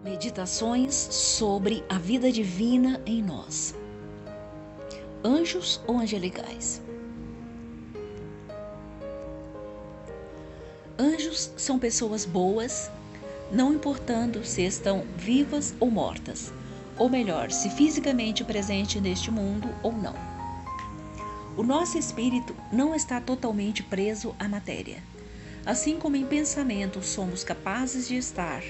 Meditações sobre a vida divina em nós. Anjos ou angelicais? Anjos são pessoas boas, não importando se estão vivas ou mortas, ou melhor, se fisicamente presente neste mundo ou não. O nosso espírito não está totalmente preso à matéria. Assim como em pensamento somos capazes de estar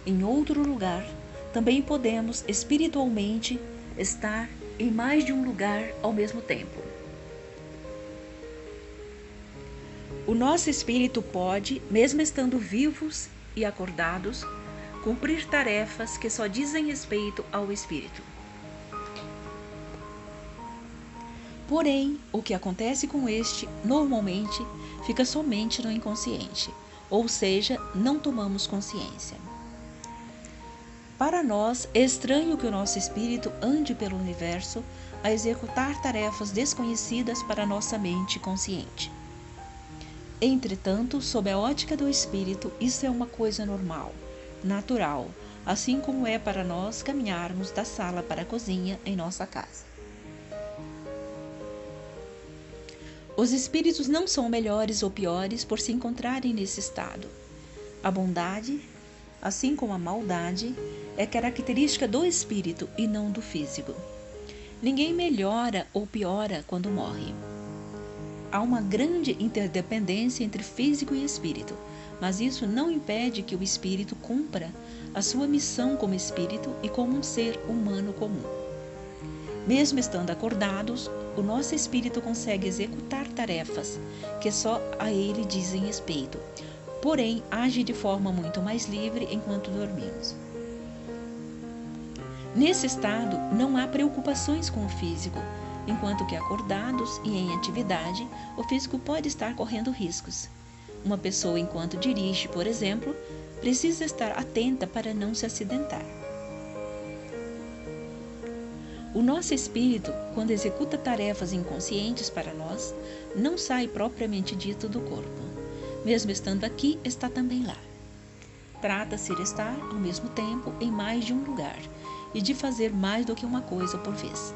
em outro lugar, também podemos espiritualmente estar em mais de um lugar ao mesmo tempo. O nosso espírito pode, mesmo estando vivos e acordados, cumprir tarefas que só dizem respeito ao espírito. Porém, o que acontece com este, normalmente, fica somente no inconsciente, ou seja, não tomamos consciência. Para nós, é estranho que o nosso espírito ande pelo universo a executar tarefas desconhecidas para nossa mente consciente. Entretanto, sob a ótica do espírito, isso é uma coisa normal, natural, assim como é para nós caminharmos da sala para a cozinha em nossa casa. Os espíritos não são melhores ou piores por se encontrarem nesse estado. A bondade, assim como a maldade, é característica do espírito e não do físico. Ninguém melhora ou piora quando morre. Há uma grande interdependência entre físico e espírito, mas isso não impede que o espírito cumpra a sua missão como espírito e como um ser humano comum. Mesmo estando acordados, o nosso espírito consegue executar tarefas que só a ele dizem respeito, porém age de forma muito mais livre enquanto dormimos. Nesse estado, não há preocupações com o físico, enquanto que acordados e em atividade, o físico pode estar correndo riscos. Uma pessoa, enquanto dirige, por exemplo, precisa estar atenta para não se acidentar. O nosso espírito, quando executa tarefas inconscientes para nós, não sai propriamente dito do corpo. Mesmo estando aqui, está também lá. Trata-se de estar, ao mesmo tempo, em mais de um lugar e de fazer mais do que uma coisa por vez.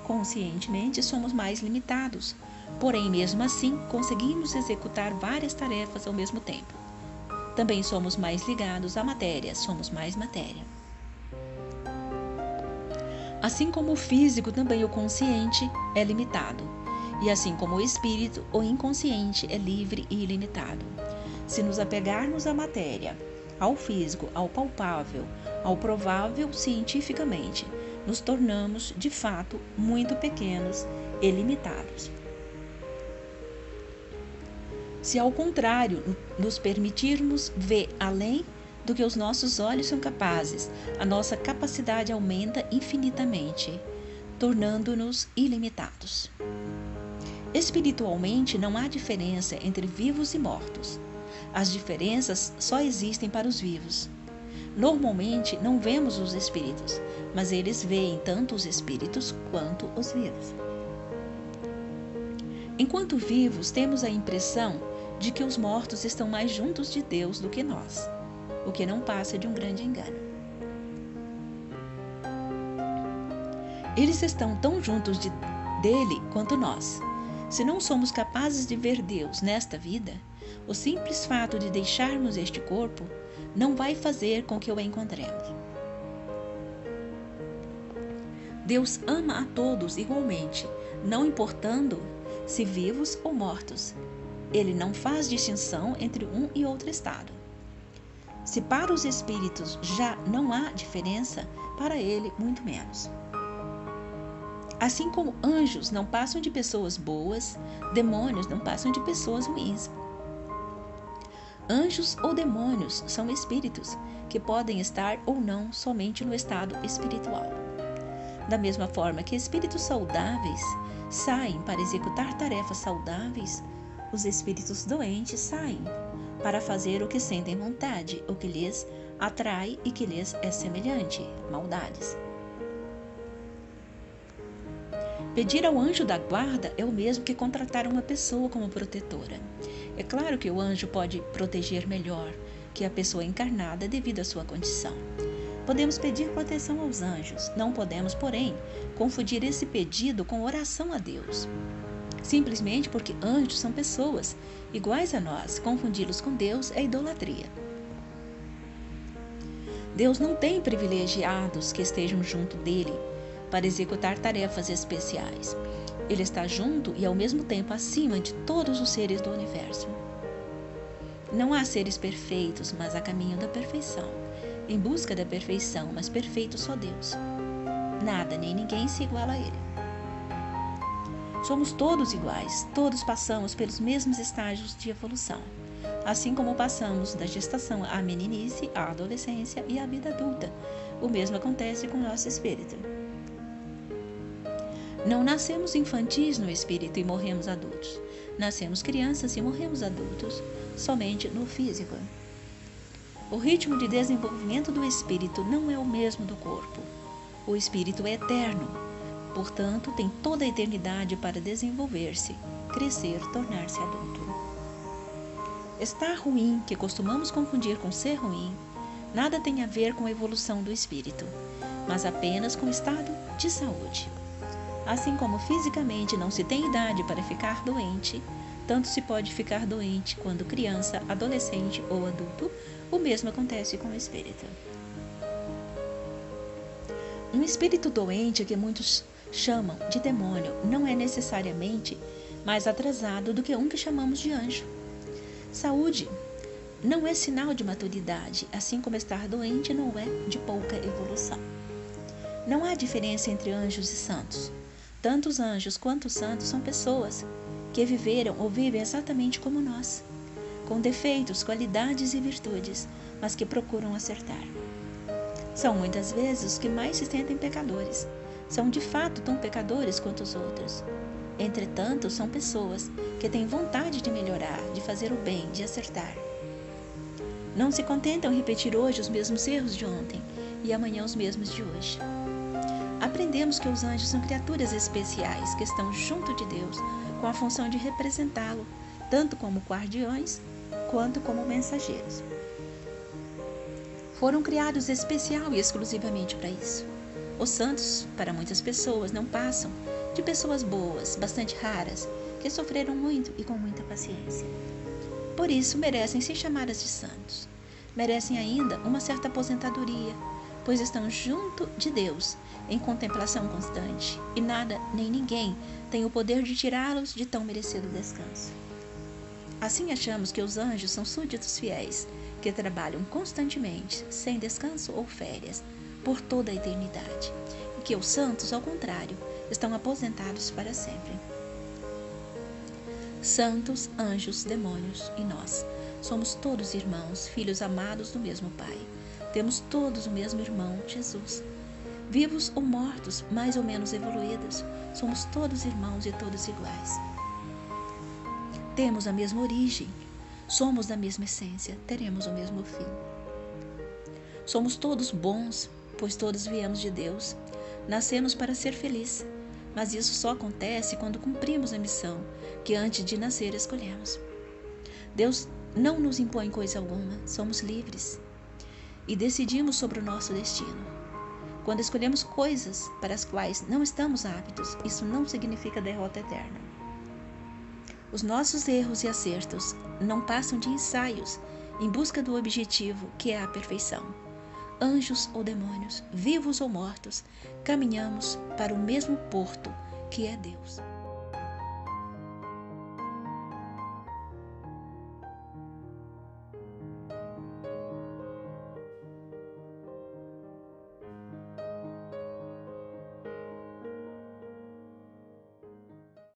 Conscientemente, somos mais limitados, porém, mesmo assim, conseguimos executar várias tarefas ao mesmo tempo. Também somos mais ligados à matéria, somos mais matéria. Assim como o físico, também o consciente é limitado. E assim como o espírito, o inconsciente é livre e ilimitado. Se nos apegarmos à matéria, ao físico, ao palpável, ao provável cientificamente, nos tornamos, de fato, muito pequenos e limitados. Se, ao contrário, nos permitirmos ver além do que os nossos olhos são capazes, a nossa capacidade aumenta infinitamente, tornando-nos ilimitados. Espiritualmente, não há diferença entre vivos e mortos. As diferenças só existem para os vivos. Normalmente, não vemos os espíritos, mas eles veem tanto os espíritos quanto os vivos. Enquanto vivos, temos a impressão de que os mortos estão mais juntos de Deus do que nós, o que não passa de um grande engano. Eles estão tão juntos dele quanto nós. Se não somos capazes de ver Deus nesta vida, o simples fato de deixarmos este corpo não vai fazer com que o encontremos. Deus ama a todos igualmente, não importando se vivos ou mortos. Ele não faz distinção entre um e outro estado. Se para os espíritos já não há diferença, para ele muito menos. Assim como anjos não passam de pessoas boas, demônios não passam de pessoas ruins. Anjos ou demônios são espíritos que podem estar ou não somente no estado espiritual. Da mesma forma que espíritos saudáveis saem para executar tarefas saudáveis, os espíritos doentes saem para fazer o que sentem vontade, o que lhes atrai e que lhes é semelhante, maldades. Pedir ao anjo da guarda é o mesmo que contratar uma pessoa como protetora. É claro que o anjo pode proteger melhor que a pessoa encarnada devido à sua condição. Podemos pedir proteção aos anjos. Não podemos, porém, confundir esse pedido com oração a Deus. Simplesmente porque anjos são pessoas iguais a nós, confundi-los com Deus é idolatria. Deus não tem privilegiados que estejam junto dele para executar tarefas especiais. Ele está junto e ao mesmo tempo acima de todos os seres do universo. Não há seres perfeitos, mas há caminho da perfeição. Em busca da perfeição, mas perfeito só Deus. Nada nem ninguém se iguala a Ele. Somos todos iguais, todos passamos pelos mesmos estágios de evolução. Assim como passamos da gestação à meninice, à adolescência e à vida adulta, o mesmo acontece com o nosso espírito. Não nascemos infantis no espírito e morremos adultos. Nascemos crianças e morremos adultos, somente no físico. O ritmo de desenvolvimento do espírito não é o mesmo do corpo. O espírito é eterno, portanto, tem toda a eternidade para desenvolver-se, crescer, tornar-se adulto. Estar ruim, que costumamos confundir com ser ruim, nada tem a ver com a evolução do espírito, mas apenas com o estado de saúde. Assim como fisicamente não se tem idade para ficar doente, tanto se pode ficar doente quando criança, adolescente ou adulto, o mesmo acontece com o espírito. Um espírito doente, que muitos chamam de demônio, não é necessariamente mais atrasado do que um que chamamos de anjo. Saúde não é sinal de maturidade, assim como estar doente não é de pouca evolução. Não há diferença entre anjos e santos. Tanto os anjos quanto os santos são pessoas que viveram ou vivem exatamente como nós, com defeitos, qualidades e virtudes, mas que procuram acertar. São muitas vezes os que mais se sentem pecadores. São de fato tão pecadores quanto os outros. Entretanto, são pessoas que têm vontade de melhorar, de fazer o bem, de acertar. Não se contentam em repetir hoje os mesmos erros de ontem e amanhã os mesmos de hoje. Aprendemos que os anjos são criaturas especiais que estão junto de Deus com a função de representá-lo, tanto como guardiões quanto como mensageiros. Foram criados especial e exclusivamente para isso. Os santos, para muitas pessoas, não passam de pessoas boas, bastante raras, que sofreram muito e com muita paciência. Por isso, merecem ser chamadas de santos. Merecem ainda uma certa aposentadoria, pois estão junto de Deus, em contemplação constante, e nada nem ninguém tem o poder de tirá-los de tão merecido descanso. Assim achamos que os anjos são súditos fiéis, que trabalham constantemente, sem descanso ou férias, por toda a eternidade, e que os santos, ao contrário, estão aposentados para sempre. Santos, anjos, demônios e nós somos todos irmãos, filhos amados do mesmo Pai. Temos todos o mesmo irmão, Jesus. Vivos ou mortos, mais ou menos evoluídos, somos todos irmãos e todos iguais. Temos a mesma origem, somos da mesma essência, teremos o mesmo fim. Somos todos bons, pois todos viemos de Deus. Nascemos para ser felizes, mas isso só acontece quando cumprimos a missão que antes de nascer escolhemos. Deus não nos impõe coisa alguma, somos livres e decidimos sobre o nosso destino. Quando escolhemos coisas para as quais não estamos aptos, isso não significa derrota eterna. Os nossos erros e acertos não passam de ensaios em busca do objetivo, que é a perfeição. Anjos ou demônios, vivos ou mortos, caminhamos para o mesmo porto, que é Deus.